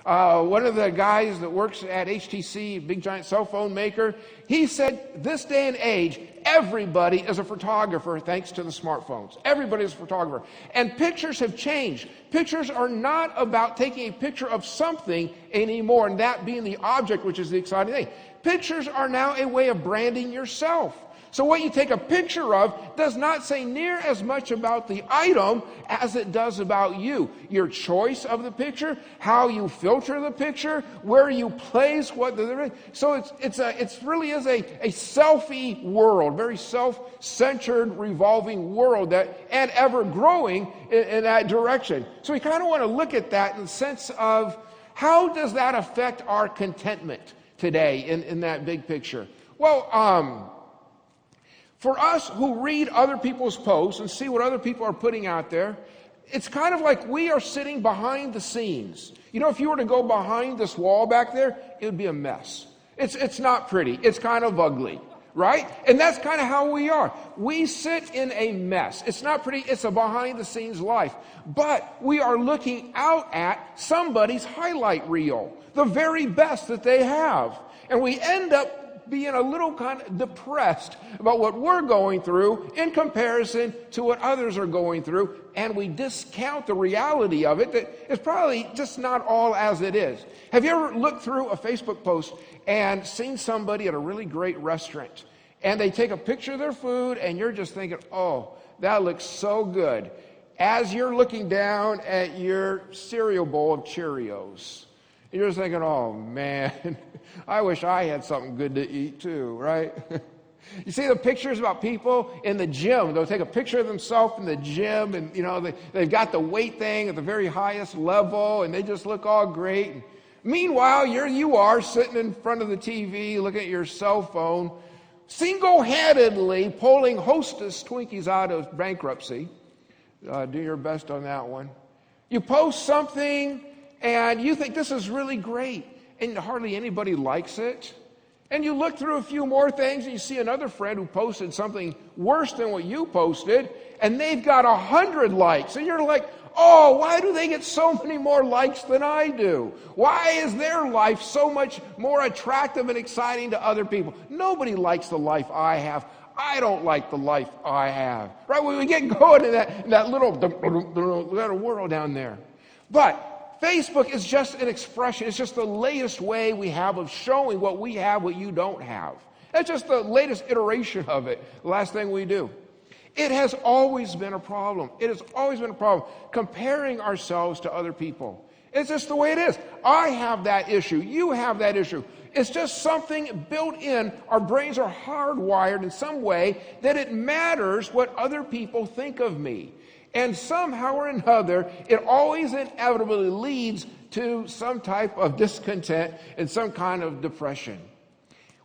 One of the guys that works at HTC, big giant cell phone maker, he said this day and age, everybody is a photographer thanks to the smartphones. Everybody is a photographer. And pictures have changed. Pictures are not about taking a picture of something anymore, and that being the object, which is the exciting thing. Pictures are now a way of branding yourself. So what you take a picture of does not say near as much about the item as it does about you. Your choice of the picture, how you filter the picture, where you place what. So it's really is a selfie world, very self-centered, revolving world and ever growing in that direction. So we kind of want to look at that in the sense of how does that affect our contentment today in that big picture? Well, for us who read other people's posts and see what other people are putting out there, it's kind of like we are sitting behind the scenes. You know, if you were to go behind this wall back there, it would be a mess. It's not pretty. It's kind of ugly, right? And that's kind of how we are. We sit in a mess. It's not pretty. It's a behind-the-scenes life. But we are looking out at somebody's highlight reel, the very best that they have. And we end up being a little kind of depressed about what we're going through in comparison to what others are going through, and we discount the reality of it that it's probably just not all as it is. Have you ever looked through a Facebook post and seen somebody at a really great restaurant, and they take a picture of their food, and you're just thinking, oh, that looks so good, as you're looking down at your cereal bowl of Cheerios? And you're just thinking, oh, man, I wish I had something good to eat too, right? You see the pictures about people in the gym. They'll take a picture of themselves in the gym, and, you know, they've got the weight thing at the very highest level, and they just look all great. Meanwhile, you are sitting in front of the TV, looking at your cell phone, single-handedly pulling Hostess Twinkies out of bankruptcy. Do your best on that one. You post something, and you think this is really great, and hardly anybody likes it. And you look through a few more things, and you see another friend who posted something worse than what you posted, and they've got 100 likes. And you're like, oh, why do they get so many more likes than I do? Why is their life so much more attractive and exciting to other people? Nobody likes the life I have. I don't like the life I have. Right? When we get going in that little world down there. But Facebook is just an expression. It's just the latest way we have of showing what we have, what you don't have. That's just the latest iteration of it, the last thing we do. It has always been a problem. It has always been a problem, comparing ourselves to other people. It's just the way it is. I have that issue. You have that issue. It's just something built in. Our brains are hardwired in some way that it matters what other people think of me. And somehow or another, it always inevitably leads to some type of discontent and some kind of depression.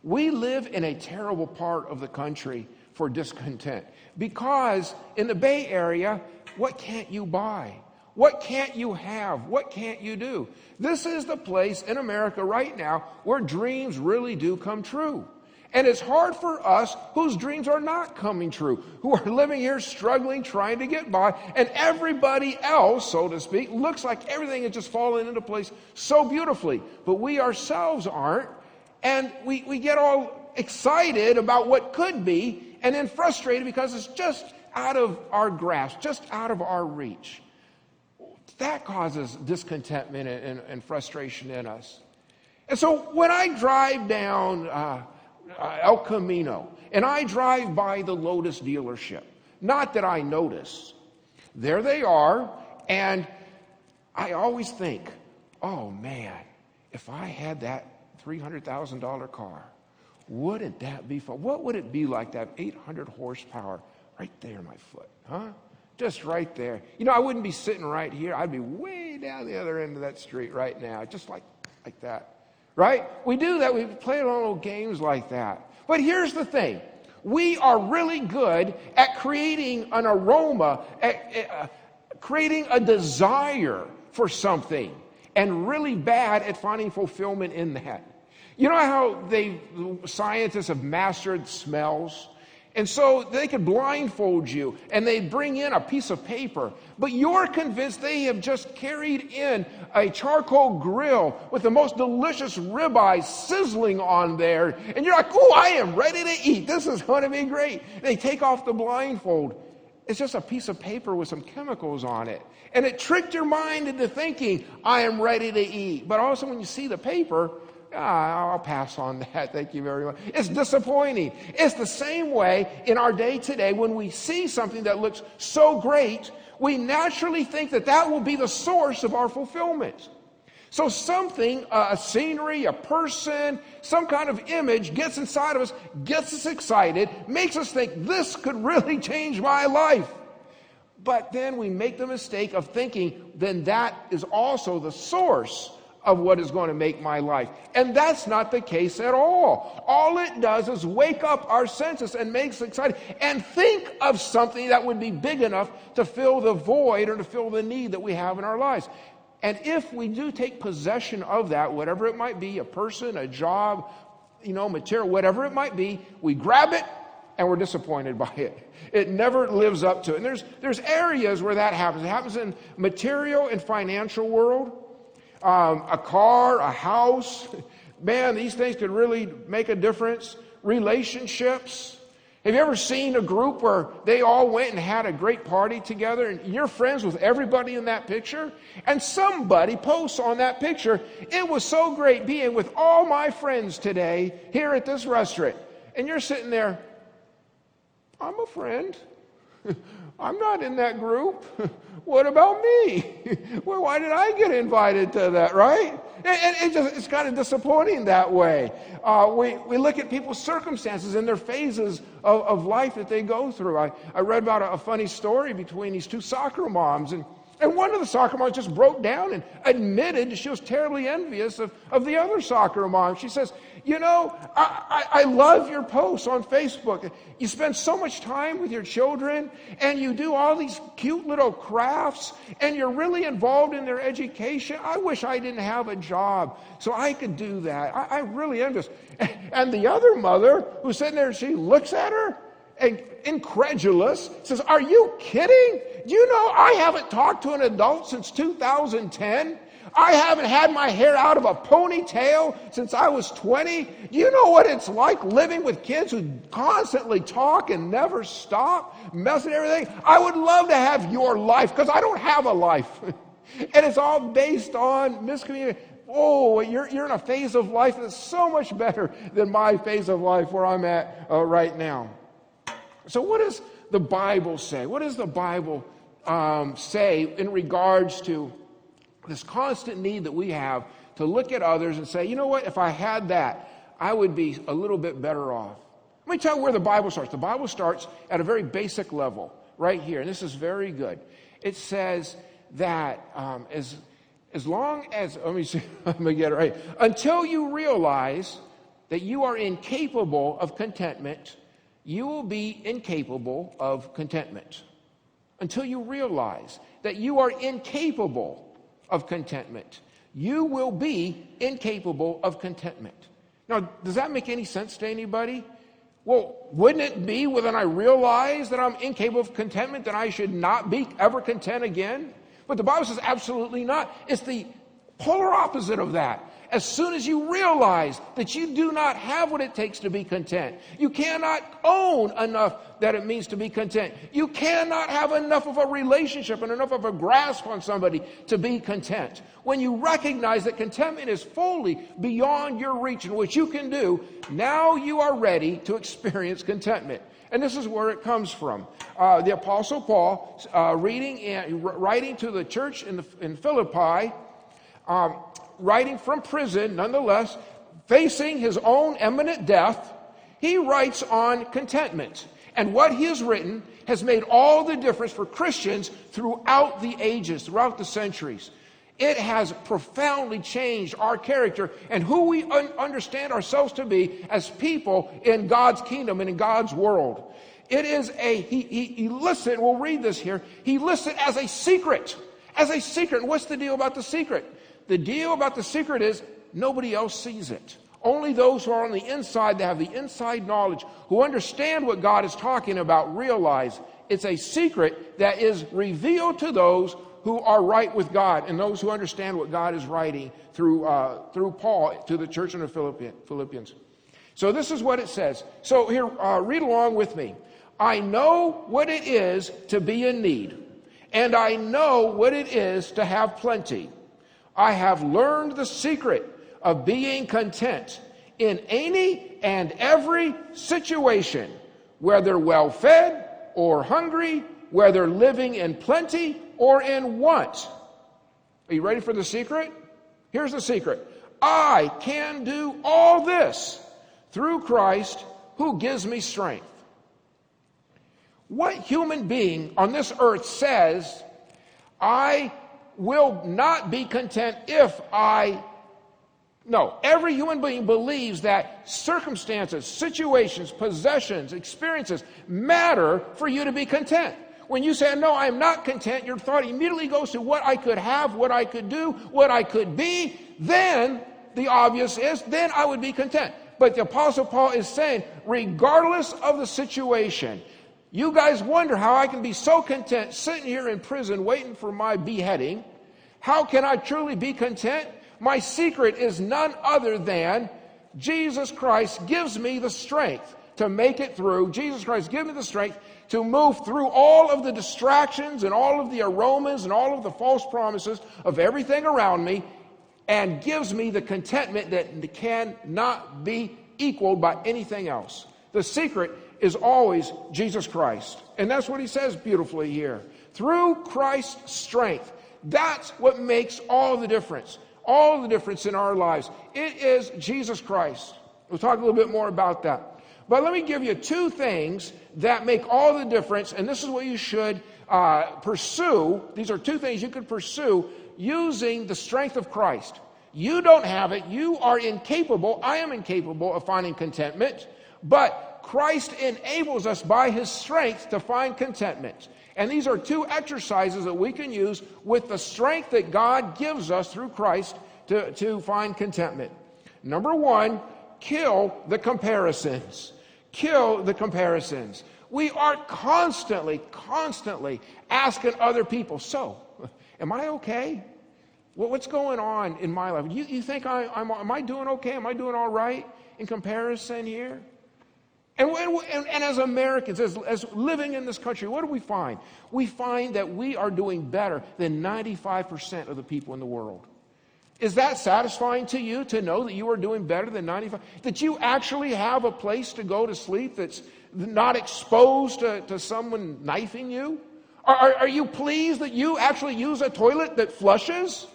We live in a terrible part of the country for discontent because in the Bay Area, what can't you buy? What can't you have? What can't you do? This is the place in America right now where dreams really do come true. And it's hard for us whose dreams are not coming true, who are living here struggling, trying to get by, and everybody else, so to speak, looks like everything is just falling into place so beautifully. But we ourselves aren't, and we get all excited about what could be, and then frustrated because it's just out of our grasp, just out of our reach. That causes discontentment and frustration in us. And so when I drive down El Camino, and I drive by the Lotus dealership. Not that I notice. There they are, and I always think, oh man, if I had that $300,000 car, wouldn't that be fun? What would it be like to have 800 horsepower right there in my foot, huh? Just right there. You know, I wouldn't be sitting right here. I'd be way down the other end of that street right now, just like that. Right? We do that. We play little games like that. But here's the thing. We are really good at creating an aroma, at creating a desire for something, and really bad at finding fulfillment in that. You know how scientists have mastered smells? And so they could blindfold you, and they'd bring in a piece of paper. But you're convinced they have just carried in a charcoal grill with the most delicious ribeye sizzling on there. And you're like, oh, I am ready to eat. This is going to be great. They take off the blindfold. It's just a piece of paper with some chemicals on it. And it tricked your mind into thinking, I am ready to eat. But also when you see the paper, I'll pass on that. Thank you very much. It's disappointing. It's the same way in our day today when we see something that looks so great, we naturally think that that will be the source of our fulfillment. So something, a scenery, a person, some kind of image gets inside of us, gets us excited, makes us think this could really change my life. But then we make the mistake of thinking then that is also the source of what is going to make my life. And that's not the case at all. All it does is wake up our senses and makes us excited and think of something that would be big enough to fill the void or to fill the need that we have in our lives. And if we do take possession of that, whatever it might be, a person, a job, material, whatever it might be, we grab it and we're disappointed by it. It never lives up to it. And there's areas where that happens. It happens in material and financial world. A car, a house. Man, these things could really make a difference. Relationships. Have you ever seen a group where they all went and had a great party together and you're friends with everybody in that picture? And somebody posts on that picture, it was so great being with all my friends today here at this restaurant. And you're sitting there, I'm a friend. I'm not in that group. What about me? Well, why did I get invited to that, right? It's kind of disappointing that way. We look at people's circumstances and their phases of life that they go through. I read about a funny story between these two soccer moms, and one of the soccer moms just broke down and admitted she was terribly envious of the other soccer mom. She says, I love your posts on Facebook. You spend so much time with your children, and you do all these cute little crafts, and you're really involved in their education. I wish I didn't have a job so I could do that. I really am just. And the other mother who's sitting there, she looks at her, and incredulous, says, are you kidding? Do you know I haven't talked to an adult since 2010? I haven't had my hair out of a ponytail since I was 20. Do you know what it's like living with kids who constantly talk and never stop, messing everything? I would love to have your life because I don't have a life. And it's all based on miscommunication. Oh, you're in a phase of life that's so much better than my phase of life where I'm at right now. So what does the Bible say? What does the Bible say in regards to this constant need that we have to look at others and say, you know what, if I had that, I would be a little bit better off. Let me tell you where the Bible starts. The Bible starts at a very basic level, right here, and this is very good. It says that as long as, let me see, let me get it right, until you realize that you are incapable of contentment, you will be incapable of contentment. Until you realize that you are incapable of contentment, you will be incapable of contentment. Now, does that make any sense to anybody? Well, wouldn't it be when I realize that I'm incapable of contentment that I should not be ever content again? But the Bible says absolutely not. It's the polar opposite of that. As soon as you realize that you do not have what it takes to be content, you cannot own enough that it means to be content. You cannot have enough of a relationship and enough of a grasp on somebody to be content. When you recognize that contentment is fully beyond your reach and what you can do, now you are ready to experience contentment. And this is where it comes from. The Apostle Paul, writing to the church in Philippi, writing from prison, nonetheless, facing his own imminent death, he writes on contentment. And what he has written has made all the difference for Christians throughout the ages, throughout the centuries. It has profoundly changed our character and who we understand ourselves to be as people in God's kingdom and in God's world. It is he lists it, we'll read this here, he lists it as a secret. As a secret. And what's the deal about the secret? The deal about the secret is nobody else sees it. Only those who are on the inside, that have the inside knowledge, who understand what God is talking about, realize it's a secret that is revealed to those who are right with God and those who understand what God is writing through Paul to the church in the Philippians. So this is what it says. So here, read along with me. I know what it is to be in need, and I know what it is to have plenty. I have learned the secret of being content in any and every situation, whether well-fed or hungry, whether living in plenty or in want. Are you ready for the secret? Here's the secret. I can do all this through Christ who gives me strength. What human being on this earth says, I will not be content if I... No, every human being believes that circumstances, situations, possessions, experiences matter for you to be content. When you say, no, I'm not content, your thought immediately goes to what I could have, what I could do, what I could be. Then the obvious is, then I would be content. But the Apostle Paul is saying, regardless of the situation, you guys wonder how I can be so content sitting here in prison waiting for my beheading. How can I truly be content? My secret is none other than Jesus Christ gives me the strength to make it through. Jesus Christ gives me the strength to move through all of the distractions and all of the aromas and all of the false promises of everything around me, and gives me the contentment that cannot be equaled by anything else. The secret is always Jesus Christ. And that's what he says beautifully here. Through Christ's strength. That's what makes all the difference. All the difference in our lives. It is Jesus Christ. We'll talk a little bit more about that. But let me give you two things that make all the difference, and this is what you should pursue. These are two things you could pursue using the strength of Christ. You don't have it. You are incapable. I am incapable of finding contentment, but Christ enables us by his strength to find contentment. And these are two exercises that we can use with the strength that God gives us through Christ to find contentment. Number one, kill the comparisons. Kill the comparisons. We are constantly asking other people, so, am I okay? What's going on in my life? You think am I doing okay? Am I doing all right in comparison here? And as Americans, as living in this country, what do we find? We find that we are doing better than 95% of the people in the world. Is that satisfying to you to know that you are doing better than 95%? That you actually have a place to go to sleep that's not exposed to someone knifing you? Are you pleased that you actually use a toilet that flushes?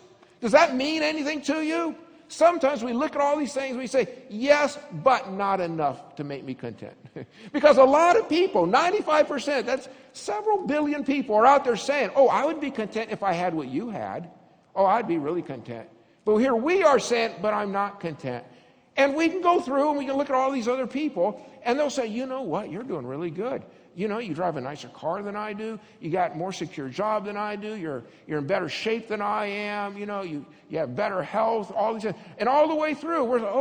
Does that mean anything to you? Sometimes we look at all these things and we say, yes, but not enough to make me content. Because a lot of people, 95%, that's several billion people are out there saying, oh, I would be content if I had what you had. Oh, I'd be really content. But here we are saying, but I'm not content. And we can go through and we can look at all these other people and they'll say, you know what, you're doing really good. You know, you drive a nicer car than I do. You got a more secure job than I do. You're in better shape than I am. You know, you have better health. All these, and all the way through, we're like,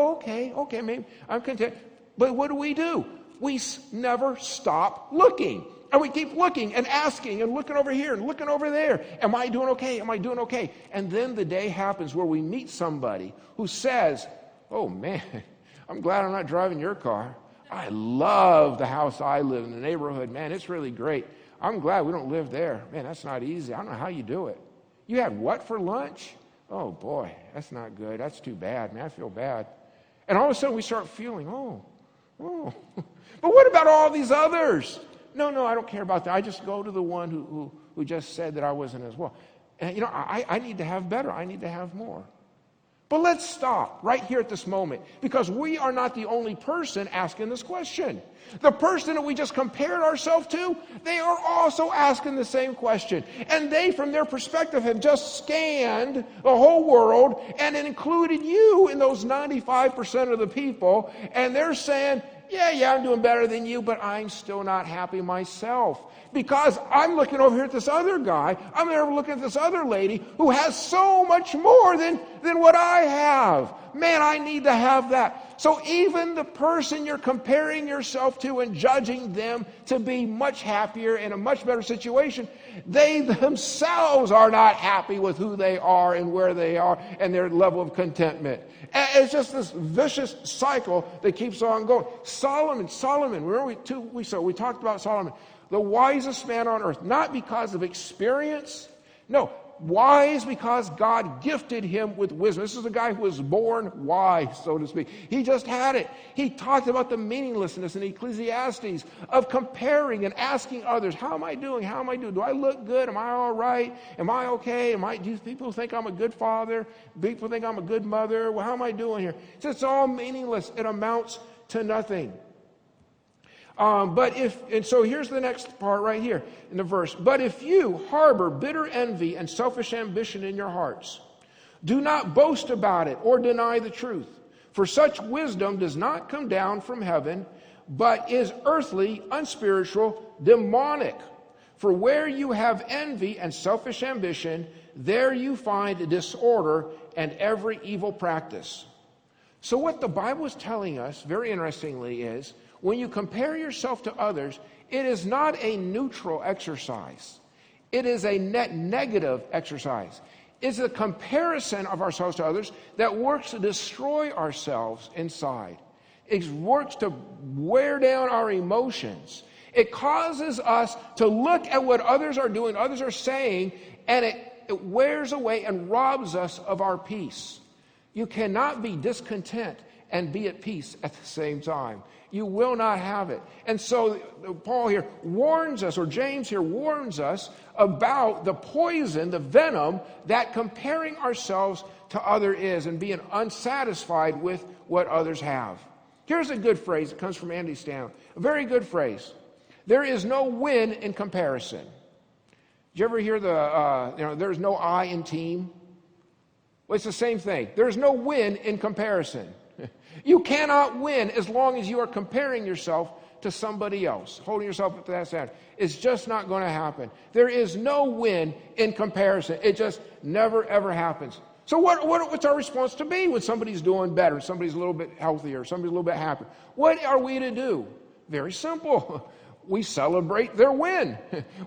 okay, maybe I'm content. But what do? We never stop looking. And we keep looking and asking and looking over here and looking over there. Am I doing okay? Am I doing okay? And then the day happens where we meet somebody who says, oh man, I'm glad I'm not driving your car. I love the house I live in, the neighborhood. Man, it's really great. I'm glad we don't live there. Man, that's not easy. I don't know how you do it. You had what for lunch? Oh, boy, that's not good. That's too bad, man. I feel bad. And all of a sudden we start feeling, oh. But what about all these others? No, I don't care about that. I just go to the one who just said that I wasn't as well. And, I need to have better. I need to have more. But let's stop right here at this moment, because we are not the only person asking this question. The person that we just compared ourselves to, they are also asking the same question. And they, from their perspective, have just scanned the whole world and included you in those 95% of the people. And they're saying, yeah, I'm doing better than you, but I'm still not happy myself. Because I'm looking over here at this other guy, I'm there looking at this other lady who has so much more than what I have. Man, I need to have that. So even the person you're comparing yourself to and judging them to be much happier in a much better situation, they themselves are not happy with who they are and where they are and their level of contentment. And it's just this vicious cycle that keeps on going. Solomon, remember we talked about Solomon, the wisest man on earth, not because of experience, no, wise because God gifted him with wisdom. This is a guy who was born wise, so to speak. He just had it. He talked about the meaninglessness in Ecclesiastes of comparing and asking others, how am I doing? How am I doing? Do I look good? Am I all right? Am I okay? Do people think I'm a good father? People think I'm a good mother? Well, how am I doing here? It's all meaningless. It amounts to nothing. So here's the next part right here in the verse. But if you harbor bitter envy and selfish ambition in your hearts, do not boast about it or deny the truth. For such wisdom does not come down from heaven, but is earthly, unspiritual, demonic. For where you have envy and selfish ambition, there you find disorder and every evil practice. So what the Bible is telling us, very interestingly, is when you compare yourself to others, it is not a neutral exercise. It is a net negative exercise. It's a comparison of ourselves to others that works to destroy ourselves inside. It works to wear down our emotions. It causes us to look at what others are doing, others are saying, and it wears away and robs us of our peace. You cannot be discontent and be at peace at the same time. You will not have it. And so Paul here warns us, or James here warns us about the poison, the venom that comparing ourselves to others is and being unsatisfied with what others have. Here's a good phrase. It comes from Andy Stanley. A very good phrase. There is no win in comparison. Did you ever hear there's no I in team? Well, it's the same thing. There's no win in comparison. You cannot win as long as you are comparing yourself to somebody else, holding yourself up to that standard. It's just not going to happen. There is no win in comparison. It just never, ever happens. So what's our response to be when somebody's doing better, somebody's a little bit healthier, somebody's a little bit happier? What are we to do? Very simple. We celebrate their win.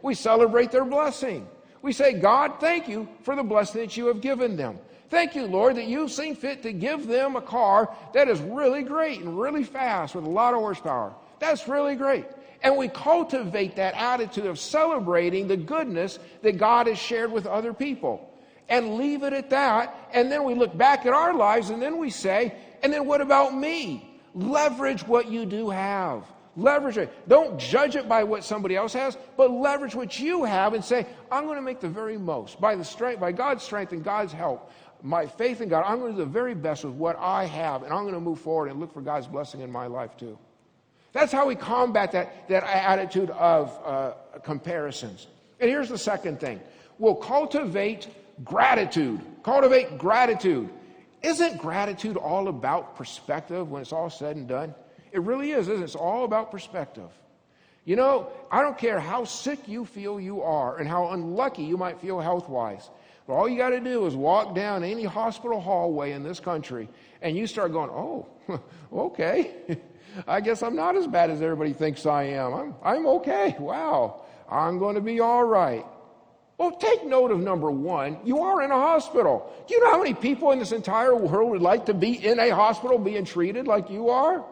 We celebrate their blessing. We say, God, thank you for the blessing that you have given them. Thank you, Lord, that you've seen fit to give them a car that is really great and really fast with a lot of horsepower. That's really great. And we cultivate that attitude of celebrating the goodness that God has shared with other people and leave it at that. And then we look back at our lives and then we say, and then what about me? Leverage what you do have. Leverage it. Don't judge it by what somebody else has, but leverage what you have and say, I'm going to make the very most by God's strength and God's help. My faith in God, I'm going to do the very best with what I have, and I'm going to move forward and look for God's blessing in my life too. That's how we combat that attitude of comparisons. And here's the second thing. We'll cultivate gratitude. Cultivate gratitude. Isn't gratitude all about perspective when it's all said and done? It really is, isn't it? It's all about perspective. You know, I don't care how sick you feel you are and how unlucky you might feel health-wise. But all you got to do is walk down any hospital hallway in this country and you start going, oh, okay. I guess I'm not as bad as everybody thinks I am. I'm okay. Wow. I'm going to be all right. Well, take note of number one. You are in a hospital. Do you know how many people in this entire world would like to be in a hospital being treated like you are?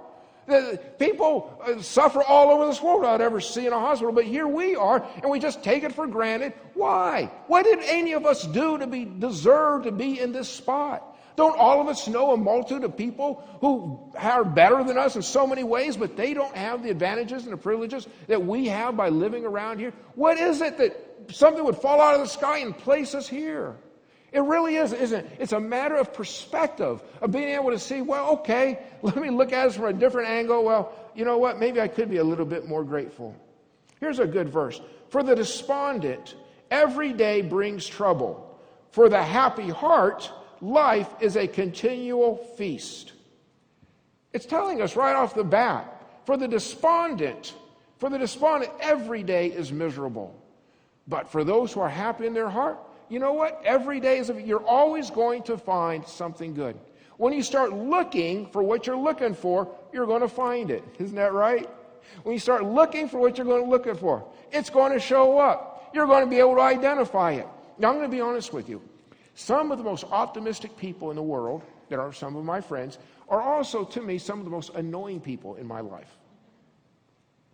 People suffer all over this world without ever seeing a hospital, but here we are, and we just take it for granted. Why? What did any of us do to deserve to be in this spot? Don't all of us know a multitude of people who are better than us in so many ways, but they don't have the advantages and the privileges that we have by living around here? What is it that something would fall out of the sky and place us here? It really is, isn't it? It's a matter of perspective, of being able to see, well, okay, let me look at it from a different angle. Well, you know what? Maybe I could be a little bit more grateful. Here's a good verse. For the despondent, every day brings trouble. For the happy heart, life is a continual feast. It's telling us right off the bat, for the despondent, every day is miserable. But for those who are happy in their heart, you know what? Every day you're always going to find something good. When you start looking for what you're looking for, you're going to find it. Isn't that right? When you start looking for what you're going to look for, it's going to show up. You're going to be able to identify it. Now, I'm going to be honest with you. Some of the most optimistic people in the world, that are some of my friends, are also, to me, some of the most annoying people in my life.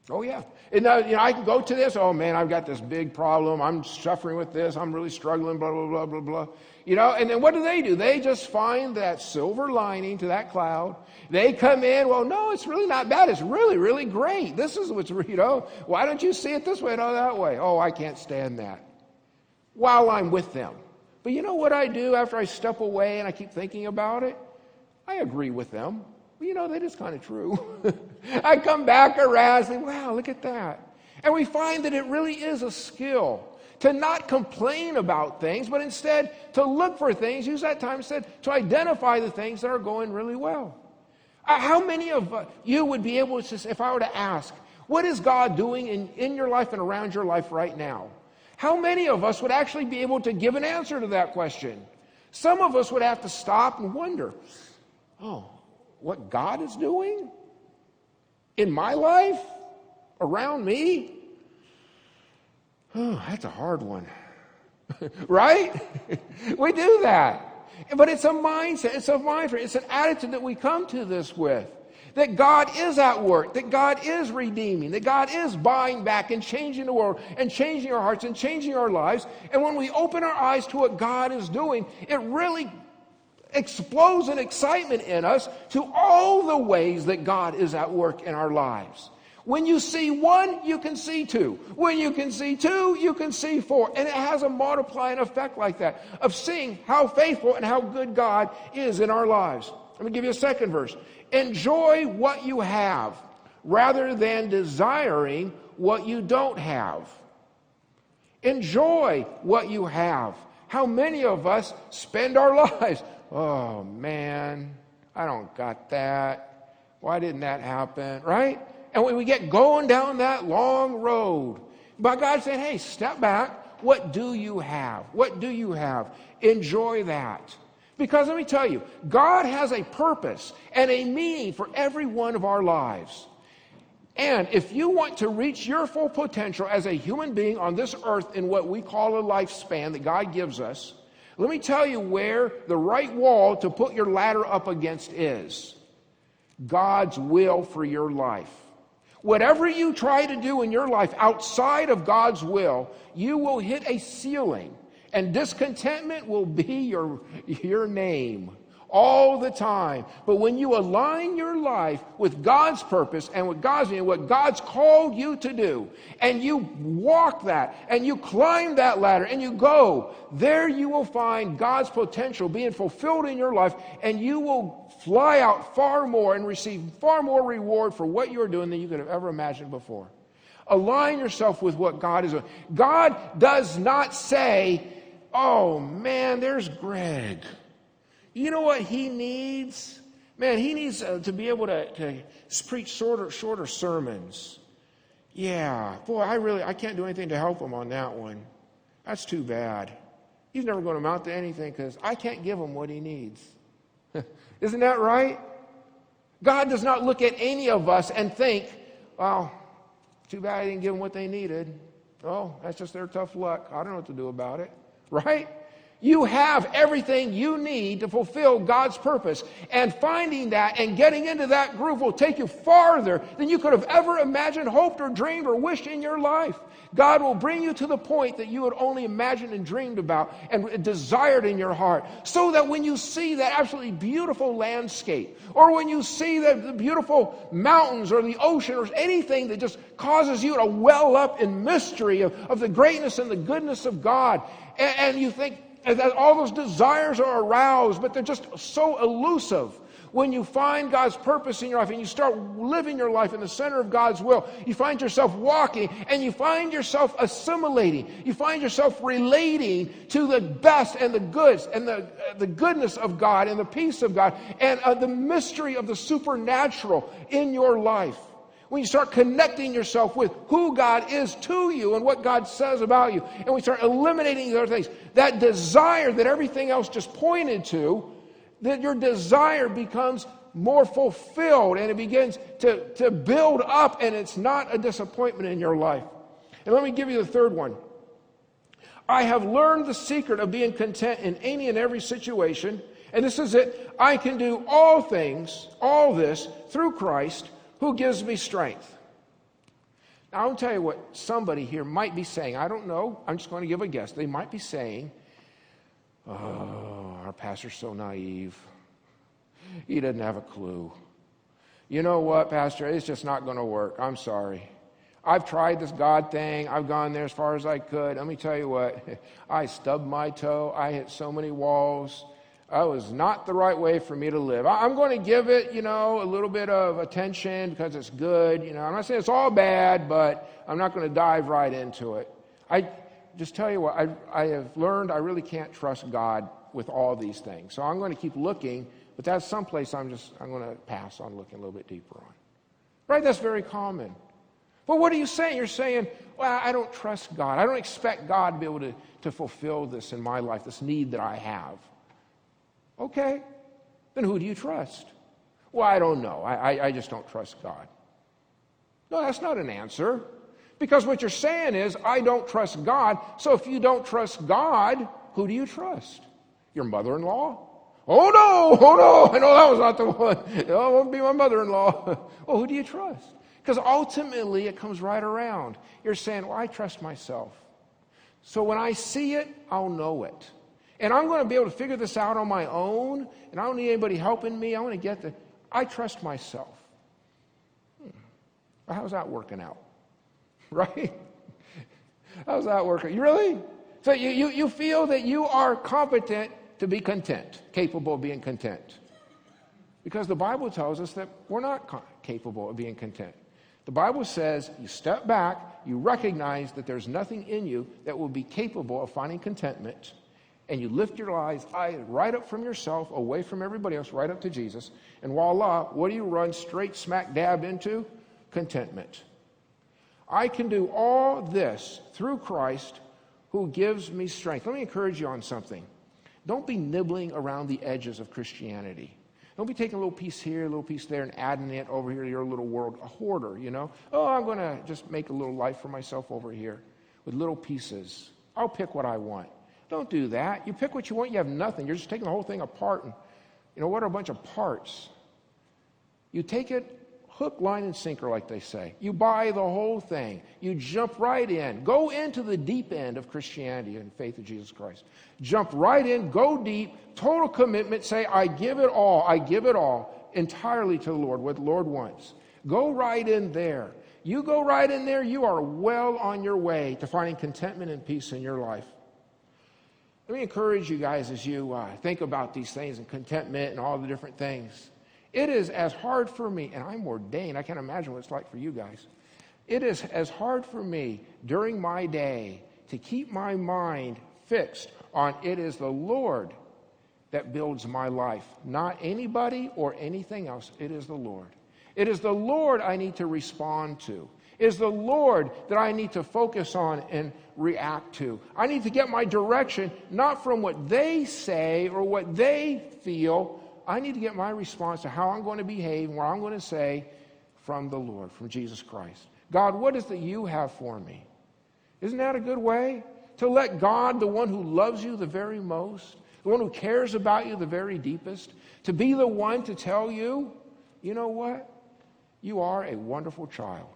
Oh, yeah. And I can go to this, oh, man, I've got this big problem. I'm suffering with this. I'm really struggling, blah, blah, blah, blah, blah. And then what do? They just find that silver lining to that cloud. They come in, well, no, it's really not bad. It's really, really great. This is what's, why don't you see it this way, not that way? Oh, I can't stand that. While I'm with them. But you know what I do after I step away and I keep thinking about it? I agree with them. Well, that is kind of true. I come back around and say, wow, look at that. And we find that it really is a skill to not complain about things, but instead to look for things, use that time instead to identify the things that are going really well. How many of you would be able to, if I were to ask, what is God doing in your life and around your life right now? How many of us would actually be able to give an answer to that question? Some of us would have to stop and wonder, what God is doing in my life, around me? Oh, that's a hard one. Right? We do that. But it's a mindset, it's a mindset, it's an attitude that we come to this with. That God is at work, that God is redeeming, that God is buying back and changing the world and changing our hearts and changing our lives. And when we open our eyes to what God is doing, it really explodes in excitement in us to all the ways that God is at work in our lives. When you see one, you can see two. When you can see two, you can see four. And it has a multiplying effect like that of seeing how faithful and how good God is in our lives. Let me give you a second verse. Enjoy what you have rather than desiring what you don't have. Enjoy what you have. How many of us spend our lives, oh man, I don't got that. Why didn't that happen? Right? And when we get going down that long road, but God's saying, hey, step back. What do you have? What do you have? Enjoy that. Because let me tell you, God has a purpose and a meaning for every one of our lives. And if you want to reach your full potential as a human being on this earth in what we call a lifespan that God gives us, let me tell you where the right wall to put your ladder up against is. God's will for your life. Whatever you try to do in your life outside of God's will, you will hit a ceiling. And discontentment will be your name all the time. But when you align your life with God's purpose and with God's meaning, what God's called you to do, and you walk that, and you climb that ladder, and you go, there you will find God's potential being fulfilled in your life, and you will fly out far more and receive far more reward for what you're doing than you could have ever imagined before. Align yourself with what God is doing. God does not say, oh man, there's Greg. You know what he needs? Man, he needs to be able to preach shorter sermons. Yeah, boy, I can't do anything to help him on that one. That's too bad. He's never going to amount to anything because I can't give him what he needs. Isn't that right? God does not look at any of us and think, well, too bad I didn't give them what they needed. Oh, that's just their tough luck. I don't know what to do about it. Right? You have everything you need to fulfill God's purpose. And finding that and getting into that groove will take you farther than you could have ever imagined, hoped, or dreamed, or wished in your life. God will bring you to the point that you had only imagined and dreamed about and desired in your heart. So that when you see that absolutely beautiful landscape, or when you see the beautiful mountains or the ocean or anything that just causes you to well up in mystery of the greatness and the goodness of God, and you think that all those desires are aroused, but they're just so elusive. When you find God's purpose in your life and you start living your life in the center of God's will, you find yourself walking and you find yourself assimilating. You find yourself relating to the best and the goods and the goodness of God and the peace of God and the mystery of the supernatural in your life. When you start connecting yourself with who God is to you and what God says about you, and we start eliminating those things, that desire that everything else just pointed to, that your desire becomes more fulfilled and it begins to build up, and it's not a disappointment in your life. And let me give you the third one. I have learned the secret of being content in any and every situation, and this is it. I can do all things, all this, through Christ who gives me strength. Now, I'll tell you what somebody here might be saying. I don't know. I'm just going to give a guess. They might be saying, oh, our pastor's so naive. He doesn't have a clue. You know what, Pastor? It's just not going to work. I'm sorry. I've tried this God thing. I've gone there as far as I could. Let me tell you what. I stubbed my toe. I hit so many walls. It was not the right way for me to live. I'm going to give it, a little bit of attention because it's good. I'm not saying it's all bad, but I'm not going to dive right into it. I just tell you what, I have learned I really can't trust God with all these things. So I'm going to keep looking, but that's someplace I'm going to pass on looking a little bit deeper on. Right? That's very common. But what are you saying? You're saying, well, I don't trust God. I don't expect God to be able to fulfill this in my life, this need that I have. Okay, then who do you trust? Well, I don't know. I just don't trust God. No, that's not an answer. Because what you're saying is, I don't trust God. So if you don't trust God, who do you trust? Your mother-in-law? Oh no, I know that was not the one. It won't be my mother-in-law. Well, who do you trust? Because ultimately it comes right around. You're saying, well, I trust myself. So when I see it, I'll know it. And I'm going to be able to figure this out on my own, and I don't need anybody helping me. I want to I trust myself. Well, how's that working out? Right? How's that working? You really? So you feel that you are competent to be content, capable of being content. Because the Bible tells us that we're not capable of being content. The Bible says you step back, you recognize that there's nothing in you that will be capable of finding contentment, and you lift your eyes right up from yourself, away from everybody else, right up to Jesus, and voila, what do you run straight smack dab into? Contentment. I can do all this through Christ who gives me strength. Let me encourage you on something. Don't be nibbling around the edges of Christianity. Don't be taking a little piece here, a little piece there, and adding it over here to your little world. A hoarder, Oh, I'm going to just make a little life for myself over here with little pieces. I'll pick what I want. Don't do that. You pick what you want, you have nothing. You're just taking the whole thing apart. And, what are a bunch of parts? You take it hook, line, and sinker, like they say. You buy the whole thing. You jump right in. Go into the deep end of Christianity and faith of Jesus Christ. Jump right in, go deep, total commitment. Say, I give it all entirely to the Lord, what the Lord wants. Go right in there. You go right in there, you are well on your way to finding contentment and peace in your life. Let me encourage you guys as you think about these things and contentment and all the different things. It is as hard for me, and I'm ordained, I can't imagine what it's like for you guys. It is as hard for me during my day to keep my mind fixed on it is the Lord that builds my life, not anybody or anything else. It is the Lord. It is the Lord I need to respond to. It is the Lord that I need to focus on and react to. I need to get my direction not from what they say or what they feel. I need to get my response to how I'm going to behave and what I'm going to say from the Lord, from Jesus Christ. God, what is it that you have for me? Isn't that a good way? To let God, the one who loves you the very most, the one who cares about you the very deepest, to be the one to tell you, you know what? You are a wonderful child.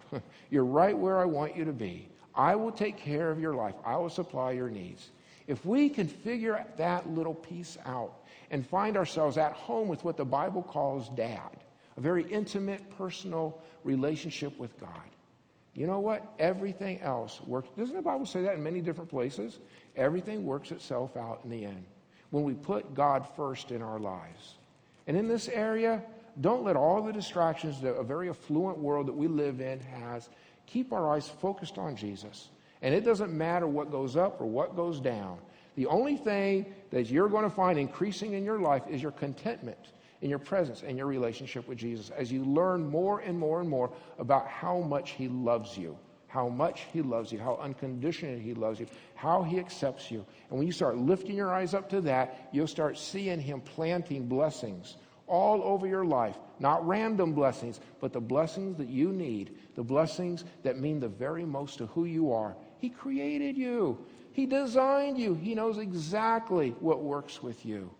You're right where I want you to be. I will take care of your life. I will supply your needs. If we can figure that little piece out and find ourselves at home with what the Bible calls dad, a very intimate, personal relationship with God, you know what? Everything else works. Doesn't the Bible say that in many different places? Everything works itself out in the end when we put God first in our lives. And in this area, don't let all the distractions that a very affluent world that we live in has. Keep our eyes focused on Jesus. And it doesn't matter what goes up or what goes down. The only thing that you're going to find increasing in your life is your contentment in your presence and your relationship with Jesus as you learn more and more and more about how much he loves you, how much he loves you, how unconditionally he loves you, how he accepts you. And when you start lifting your eyes up to that, you'll start seeing him planting blessings all over your life. Not random blessings, but the blessings that you need, the blessings that mean the very most to who you are. He created you. He designed you. He knows exactly what works with you.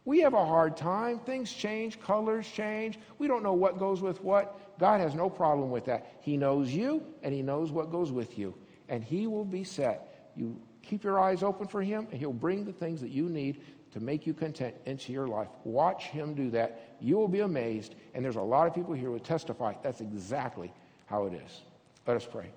We have a hard time. Things change, colors change. We don't know what goes with what. God has no problem with that. He knows you, and he knows what goes with you. And he will be set. You keep your eyes open for him, and he'll bring the things that you need to make you content into your life. Watch him do that. You will be amazed. And there's a lot of people here who testify that's exactly how it is. Let us pray.